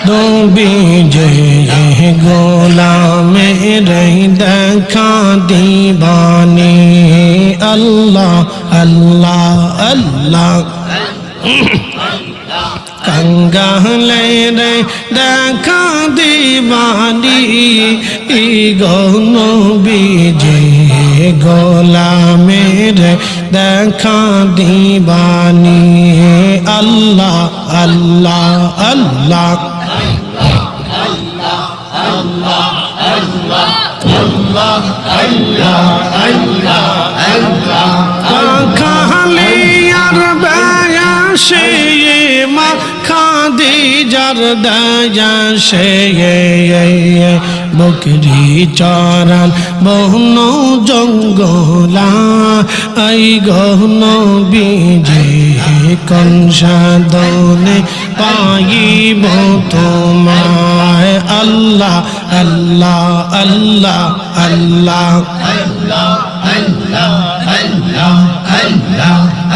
নবী যে গোলামের দেখা দিবানি আল্লাহ আল্লাহ আল্লাহ कंगालेर देखा दीवानी नबी जे गोलामेर देखा दीवानी अल्लाह अल्लाह अल्लाह খাদিজার দয়া সে বকরি চরান বহন জঙ্গলা আই গহন বীজে কোন সাধনে পাইব তোমায় আল্লাহ আল্লাহ আল্লাহ আল্লাহ আল্লাহ আল্লাহ আল্লাহ আল্লাহ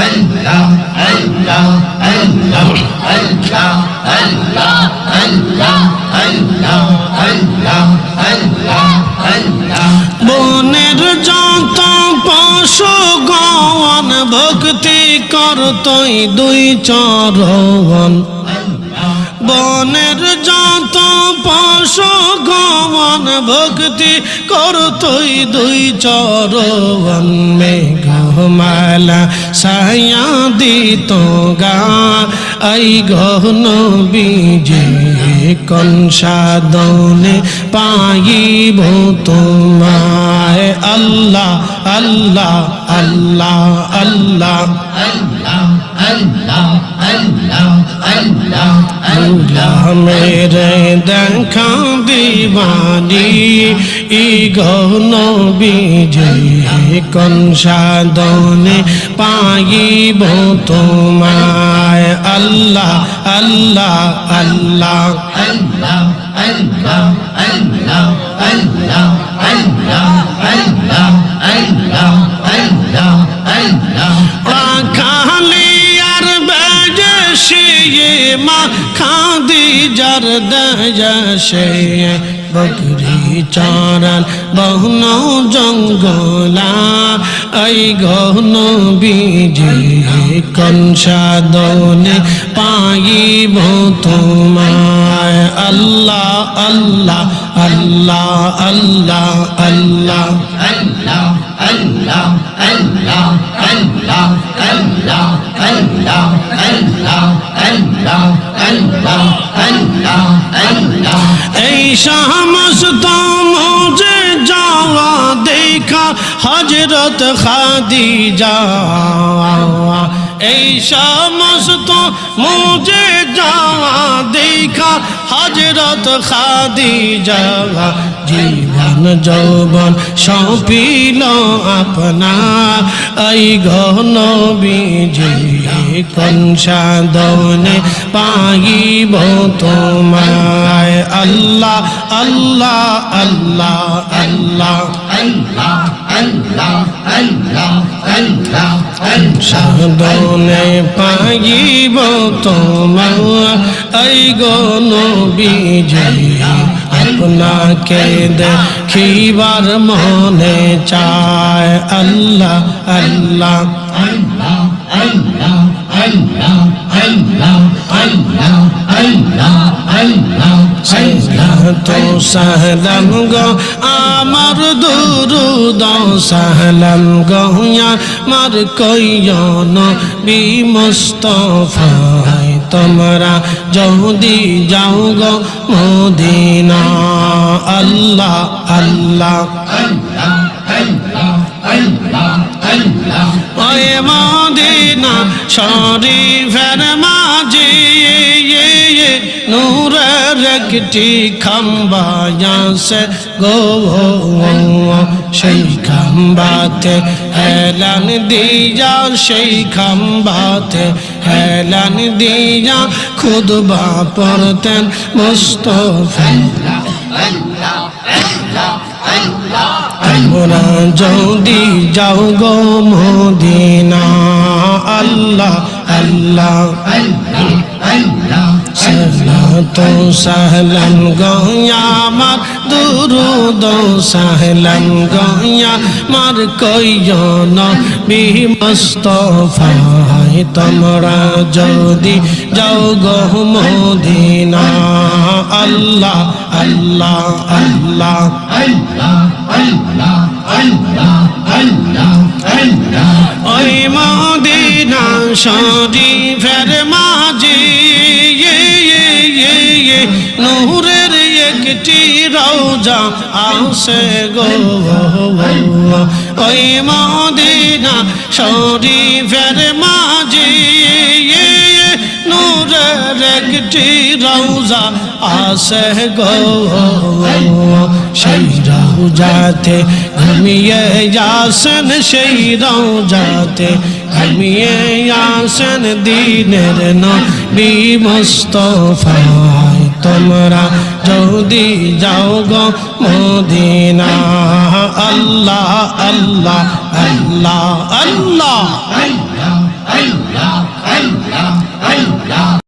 আল্লাহ আল্লাহ আল্লাহ আল্লাহ আল্লাহ আল্লাহ আল্লাহ আল্লাহ আল্লাহ আল্লাহ বনের যত পশু গণ ভক্তি করতই দুই চরণ বনের যত পশু গণ ভক্তি করতই দুই চরণ মেঘমালা ছায়া দিত গা আই গহন বীজে কোন সাধনে পাইব তোমায় আল্লাহ আল্লাহ আল্লাহ আল্লাহ আল্লাহ আল্লাহ আল্লাহ আল্লাহ আল্লাহ মেরে দেখা দিবানি গহন বীজে কোন সাধনে পাইব তোমায় আল্লাহ আল্লাহ আল্লাহ আল্লাহ আল্লাহ আল্লাহ আল্লাহ আল্লাহ আল্লাহ আল্লাহ আল্লাহ আল্লাহ রাখালিয়ার বেজে সে মা খাদিজার দয়া সে বকরি চরান বহন জঙ্গলা আই গহন বীজে কোন সাধনে পাইব তোমায় আল্লাহ আল্লাহ আল্লাহ আল্লাহ আল্লাহ আল্লাহ আল্লাহ আল্লাহ আল্লাহ আল্লাহ আল্লাহ আল্লাহ আল্লাহ আল্লাহ আল্লাহ আল্লাহ এই সমস্ত মুঝে যাওয়া দেখা হযরত খাদিজা এই সমস্ত মুঝে যাওয়া দেখা হযরত খাদিজা জীবন যৌবন সঁপিল আপনা আই গহন বীজে কোন সাধনে পাইব তোমায় আল্লাহ আল্লাহ আল্লাহ আল্লাহ আল্লাহ আল্লাহ আল্লাহ আল্লাহ সাধনে পাইব তোমায় আই গহন বীজে আপনাকে দেখিবার মনে চায় আল্লাহ আল্লাহ আল্লাহ আল্লাহ আল্লাহ আল্লাহ আল্লাহ আল্লাহ আল্লাহ তো সালাম গো আমার দুরুদ সালাম গো আমার কইয়ন বি মুস্তাফায় তোমরা যদি যাও গো মদিনা আল্লাহ আল্লাহ আল্লাহ আল্লাহ আল্লাহ আল্লাহ ওই মদিনা শরীফের মাঝে নূরের একটি খাম্বা আছে গো সেই খাম্বাতে হেলান দিয়া সেই খাম্বাতে হেলান দিয়া খুতবা পড়তেন মুস্তাফা তোমরা যদি যাও গো মদিনা আল্লাহ আল্লাহ আল্লাহ আল্লাহ সালাতু সালাম গো আমার দুরুদ সালাম গো আমার কইও নবী মুস্তাফায় তোমরা যদি যাও গো মদিনা আল্লাহ আল্লাহ আল্লাহ ওই মদিনা শরীফের মাঝে নূরের একটি রওজা আছে গো ওই মদিনা শরীফের মাঝে নূরের একটি রওজা আছে গো সেই রওজাতে ঘুমিয়ে আসেন সেই রওজাতে ঘুমিয়ে আসেন দিনের নবী মুস্তাফা তোমরা যদি যাও গো মদিনা আল্লাহ আল্লাহ আল্লাহ আল্লাহ